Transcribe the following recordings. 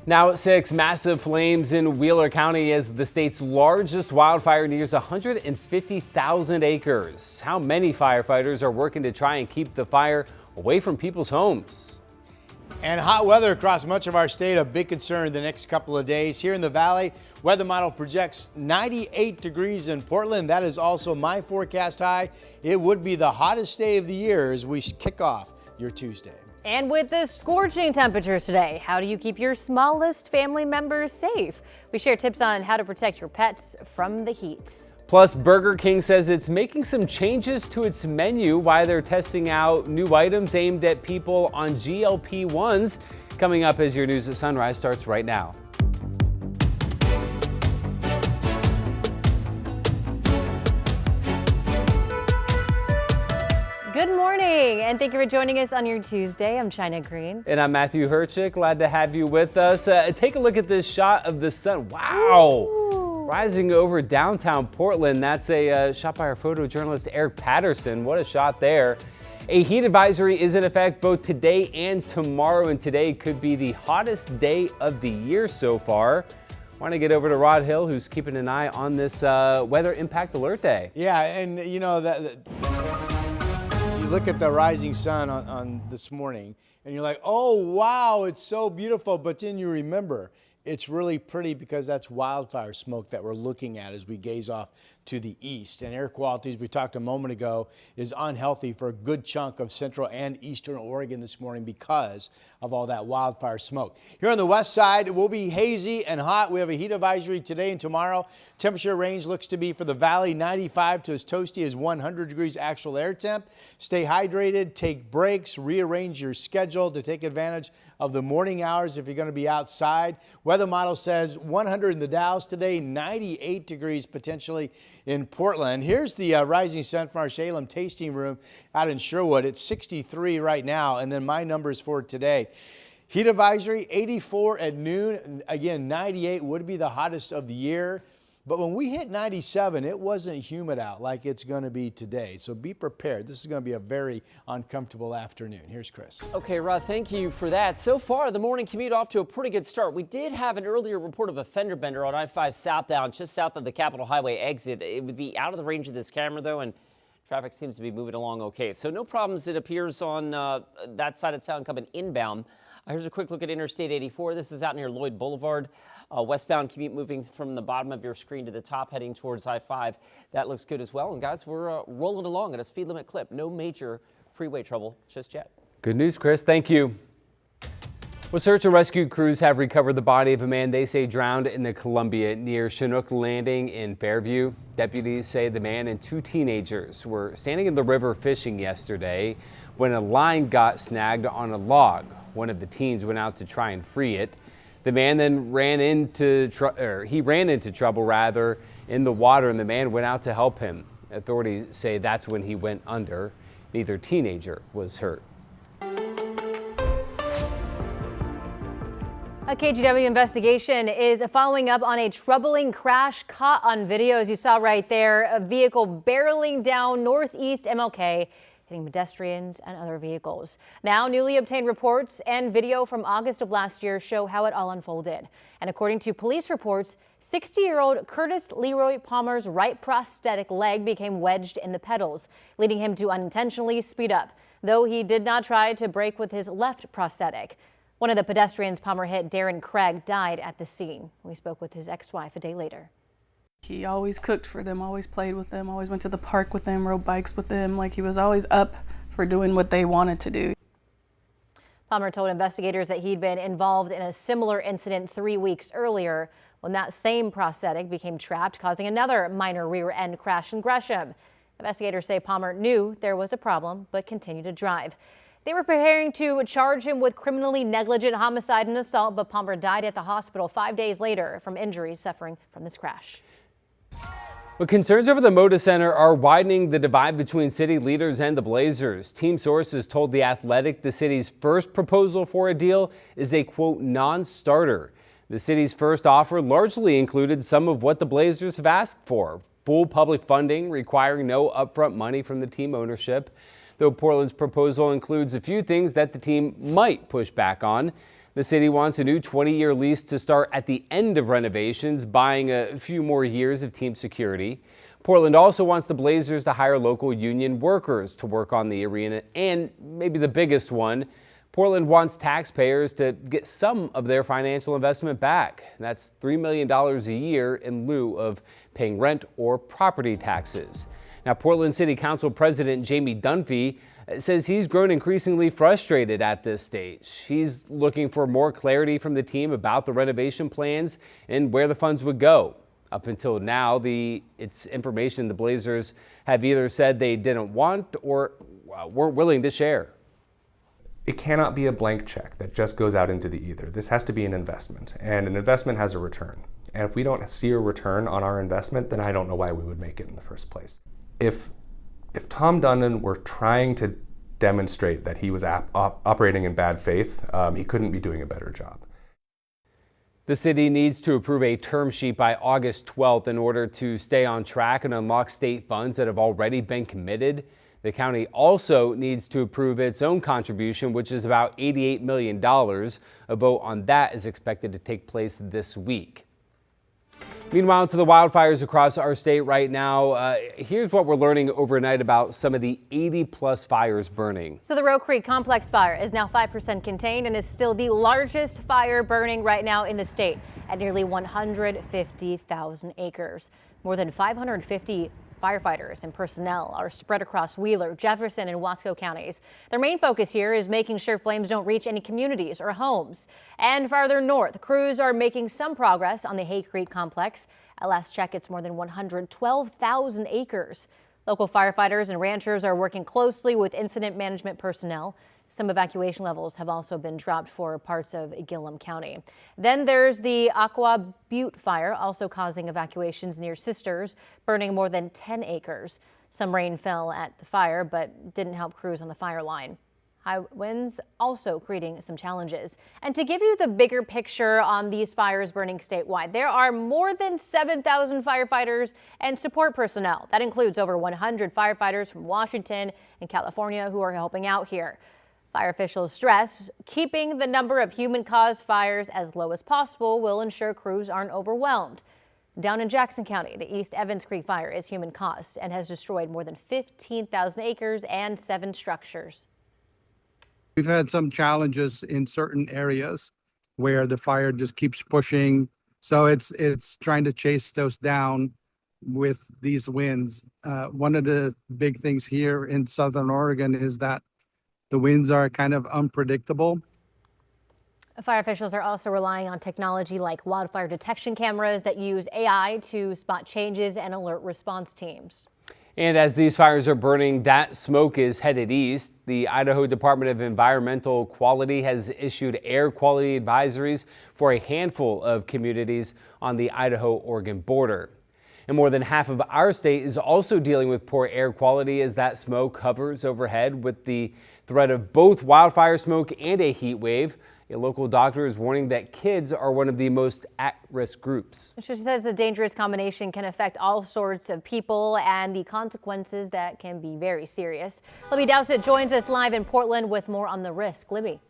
Now at 6, massive flames in Wheeler County as the state's largest wildfire nears 150,000 acres. How many firefighters are working to try and keep the fire away from people's homes? And hot weather across much of our state, a big concern the next couple of days. Here in the valley, weather model projects 98 degrees in Portland. That is also my forecast high. It would be the hottest day of the year as we kick off your Tuesday. And with the scorching temperatures today, how do you keep your smallest family members safe? We share tips on how to protect your pets from the heat. Plus, Burger King says it's making some changes to its menu while they're testing out new items aimed at people on GLP-1s. Coming up as your news at Sunrise starts right now. Good morning, and thank you for joining us on your Tuesday. I'm China Green. And I'm Matthew Herchick. Glad to have you with us. Take a look at this shot of the sun. Wow! Ooh. Rising over downtown Portland. That's a shot by our photojournalist Eric Patterson. What a shot there. A heat advisory is in effect both today and tomorrow, and today could be the hottest day of the year so far. Want to get over to Rod Hill, who's keeping an eye on this weather impact alert day. Yeah, and you know you look at the rising sun on this morning and you're like, oh, wow, it's so beautiful. But then you remember it's really pretty because that's wildfire smoke that we're looking at as we gaze off to the east. And air quality, as we talked a moment ago, is unhealthy for a good chunk of central and eastern Oregon this morning because of all that wildfire smoke. Here on the west side, it will be hazy and hot. We have a heat advisory today and tomorrow. Temperature range looks to be for the valley 95 to as toasty as 100 degrees actual air temp. Stay hydrated, take breaks, rearrange your schedule to take advantage of the morning hours if you're going to be outside. Weather model says 100 in the Dalles today, 98 degrees potentially in Portland. Here's the rising sun from our Salem tasting room out in Sherwood. It's 63 right now, and then my numbers for today. Heat advisory 84 at noon. Again, 98 would be the hottest of the year. But when we hit 97, it wasn't humid out like it's going to be today. So be prepared. This is going to be a very uncomfortable afternoon. Here's Chris. Okay, Rod, thank you for that. So far, the morning commute off to a pretty good start. We did have an earlier report of a fender bender on I-5 southbound, just south of the Capitol Highway exit. It would be out of the range of this camera, though, and traffic seems to be moving along okay. So no problems, it appears, on that side of town coming inbound. Here's a quick look at Interstate 84. This is out near Lloyd Boulevard. Westbound commute moving from the bottom of your screen to the top, heading towards I-5. That looks good as well. And guys, we're rolling along at a speed limit clip. No major freeway trouble just yet. Good news, Chris. Thank you. Well, search and rescue crews have recovered the body of a man they say drowned in the Columbia near Chinook Landing in Fairview. Deputies say the man and two teenagers were standing in the river fishing yesterday when a line got snagged on a log. One of the teens went out to try and free it. The man then ran into trouble in the water, and the man went out to help him. Authorities say that's when he went under. Neither teenager was hurt. A KGW investigation is following up on a troubling crash caught on video. As you saw right there, a vehicle barreling down Northeast MLK, hitting pedestrians and other vehicles. Now, newly obtained reports and video from August of last year show how it all unfolded. And according to police reports, 60-year-old Curtis Leroy Palmer's right prosthetic leg became wedged in the pedals, leading him to unintentionally speed up, though he did not try to brake with his left prosthetic. One of the pedestrians Palmer hit, Darren Craig, died at the scene. We spoke with his ex-wife a day later. He always cooked for them, always played with them, always went to the park with them, rode bikes with them. Like, he was always up for doing what they wanted to do. Palmer told investigators that he'd been involved in a similar incident 3 weeks earlier when that same prosthetic became trapped, causing another minor rear end crash in Gresham. Investigators say Palmer knew there was a problem, but continued to drive. They were preparing to charge him with criminally negligent homicide and assault, but Palmer died at the hospital 5 days later from injuries suffering from this crash. But concerns over the Moda Center are widening the divide between city leaders and the Blazers. Team sources told The Athletic the city's first proposal for a deal is a, quote, non-starter. The city's first offer largely included some of what the Blazers have asked for: full public funding requiring no upfront money from the team ownership. Though Portland's proposal includes a few things that the team might push back on. The city wants a new 20-year lease to start at the end of renovations, buying a few more years of team security. Portland also wants the Blazers to hire local union workers to work on the arena, and maybe the biggest one, Portland wants taxpayers to get some of their financial investment back. That's $3 million a year in lieu of paying rent or property taxes. Now, Portland City Council President Jamie Dunphy says he's grown increasingly frustrated at this stage. He's looking for more clarity from the team about the renovation plans and where the funds would go. Up until now, it's information the Blazers have either said they didn't want or weren't willing to share. It cannot be a blank check that just goes out into the ether. This has to be an investment, and an investment has a return. And if we don't see a return on our investment, then I don't know why we would make it in the first place. If Tom Dundon were trying to demonstrate that he was operating in bad faith, he couldn't be doing a better job. The city needs to approve a term sheet by August 12th in order to stay on track and unlock state funds that have already been committed. The county also needs to approve its own contribution, which is about $88 million. A vote on that is expected to take place this week. Meanwhile, to the wildfires across our state right now, here's what we're learning overnight about some of the 80-plus fires burning. So the Roe Creek Complex fire is now 5% contained and is still the largest fire burning right now in the state at nearly 150,000 acres. More than 550 firefighters and personnel are spread across Wheeler, Jefferson, and Wasco counties. Their main focus here is making sure flames don't reach any communities or homes. And farther north, crews are making some progress on the Hay Creek complex. At last check, it's more than 112,000 acres. Local firefighters and ranchers are working closely with incident management personnel. Some evacuation levels have also been dropped for parts of Gillum County. Then there's the Aqua Butte fire, also causing evacuations near Sisters, burning more than 10 acres. Some rain fell at the fire, but didn't help crews on the fire line. High winds also creating some challenges. And to give you the bigger picture on these fires burning statewide, there are more than 7,000 firefighters and support personnel. That includes over 100 firefighters from Washington and California who are helping out here. Fire officials stress keeping the number of human-caused fires as low as possible will ensure crews aren't overwhelmed. Down in Jackson County, the East Evans Creek fire is human-caused and has destroyed more than 15,000 acres and 7 structures. We've had some challenges in certain areas where the fire just keeps pushing. So it's trying to chase those down with these winds. One of the big things here in Southern Oregon is that the winds are kind of unpredictable. Fire officials are also relying on technology like wildfire detection cameras that use AI to spot changes and alert response teams. And as these fires are burning, that smoke is headed east. The Idaho Department of Environmental Quality has issued air quality advisories for a handful of communities on the Idaho-Oregon border. And more than half of our state is also dealing with poor air quality as that smoke hovers overhead with the threat of both wildfire smoke and a heat wave. A local doctor is warning that kids are one of the most at-risk groups. She says the dangerous combination can affect all sorts of people and the consequences that can be very serious. Libby Dowsett joins us live in Portland with more on the risk. Libby.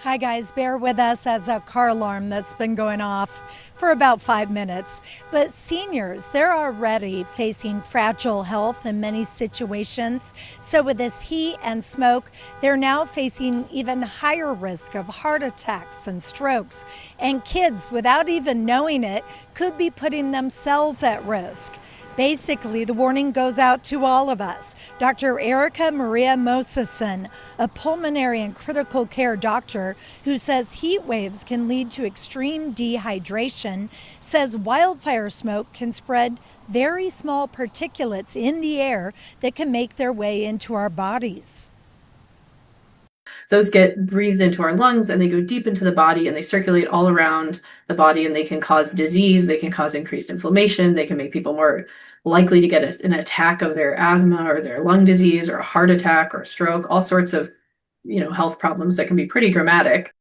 Hi guys, bear with us as a car alarm that's been going off for about 5 minutes. But seniors, they're already facing fragile health in many situations. So with this heat and smoke, they're now facing even higher risk of heart attacks and strokes. And kids, without even knowing it, could be putting themselves at risk. Basically, the warning goes out to all of us. Dr. Erica Maria Mosison, a pulmonary and critical care doctor who says heat waves can lead to extreme dehydration, says wildfire smoke can spread very small particulates in the air that can make their way into our bodies. Those get breathed into our lungs and they go deep into the body and they circulate all around the body, and they can cause disease, they can cause increased inflammation, they can make people more likely to get an attack of their asthma or their lung disease or a heart attack or a stroke, all sorts of, health problems that can be pretty dramatic.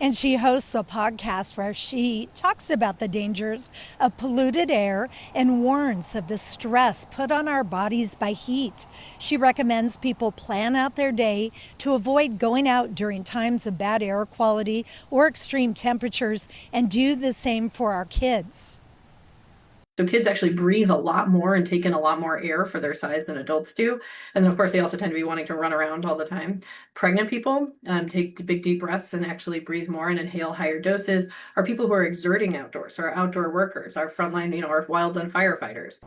And she hosts a podcast where she talks about the dangers of polluted air and warns of the stress put on our bodies by heat. She recommends people plan out their day to avoid going out during times of bad air quality or extreme temperatures, and do the same for our kids. So kids actually breathe a lot more and take in a lot more air for their size than adults do. And then of course they also tend to be wanting to run around all the time. Pregnant people take big deep breaths and actually breathe more and inhale higher doses. Our people who are exerting outdoors, so our outdoor workers, our frontline, our wildland firefighters.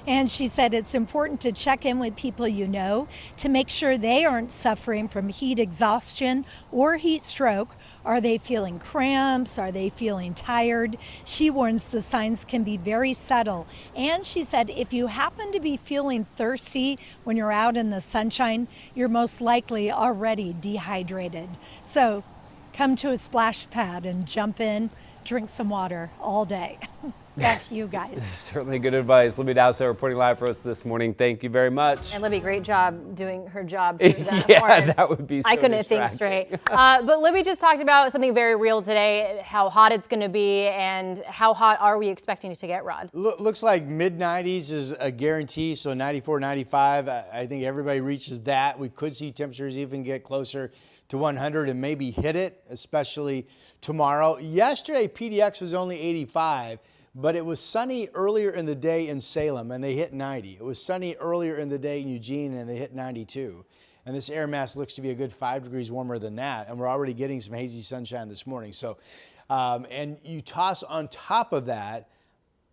And she said it's important to check in with people you know to make sure they aren't suffering from heat exhaustion or heat stroke. Are they feeling cramps? Are they feeling tired? She warns the signs can be very subtle. And she said if you happen to be feeling thirsty when you're out in the sunshine, you're most likely already dehydrated. So come to a splash pad and jump in, drink some water all day. Back to you guys. Certainly good advice. Libby Dowso reporting live for us this morning. Thank you very much. And Libby, great job doing her job. Through that Yeah, horn. that would be so I couldn't think straight. But Libby just talked about something very real today, how hot it's going to be, and how hot are we expecting it to get, Rod? Looks like mid-90s is a guarantee, so 94, 95. I think everybody reaches that. We could see temperatures even get closer to 100 and maybe hit it, especially tomorrow. Yesterday, PDX was only 85. But it was sunny earlier in the day in Salem, and they hit 90. It was sunny earlier in the day in Eugene, and they hit 92. And this air mass looks to be a good 5 degrees warmer than that, and we're already getting some hazy sunshine this morning. So, and you toss on top of that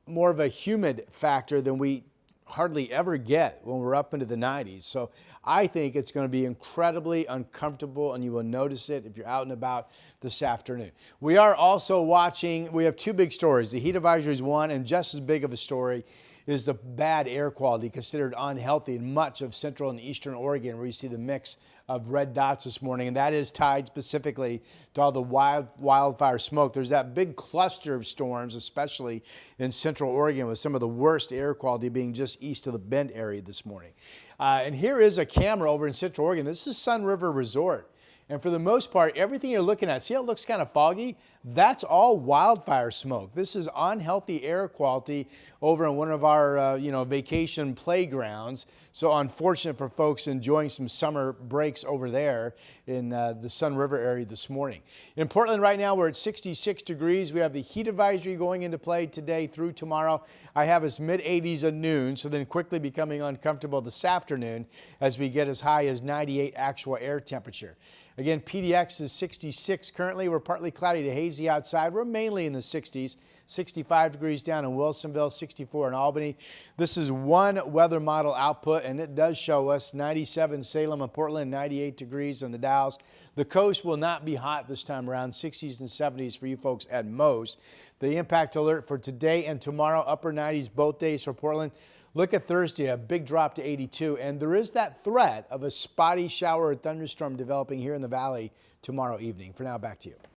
more of a humid factor than we hardly ever get when we're up into the 90s. So I think it's going to be incredibly uncomfortable, and you will notice it if you're out and about this afternoon. We are also watching, we have two big stories. The heat advisory is one, and just as big of a story is the bad air quality considered unhealthy in much of central and eastern Oregon, where you see the mix of red dots this morning, and that is tied specifically to all the wildfire smoke. There's that big cluster of storms, especially in central Oregon, with some of the worst air quality being just east of the Bend area this morning. And here is a camera over in central Oregon. This is Sun River Resort. And for the most part, everything you're looking at, see how it looks kind of foggy? That's all wildfire smoke. This is unhealthy air quality over in one of our, vacation playgrounds. So unfortunate for folks enjoying some summer breaks over there in the Sun River area this morning. In Portland right now, we're at 66 degrees. We have the heat advisory going into play today through tomorrow. I have us mid-80s at noon, so then quickly becoming uncomfortable this afternoon as we get as high as 98 actual air temperature. Again, PDX is 66 currently. We're partly cloudy to hazy outside. We're mainly in the 60s. 65 degrees down in Wilsonville, 64 in Albany. This is one weather model output, and it does show us 97 Salem and Portland, 98 degrees in the Dalles. The coast will not be hot this time around, 60s and 70s for you folks at most. The impact alert for today and tomorrow, upper 90s both days for Portland. Look at Thursday, a big drop to 82, and there is that threat of a spotty shower or thunderstorm developing here in the valley tomorrow evening. For now, back to you.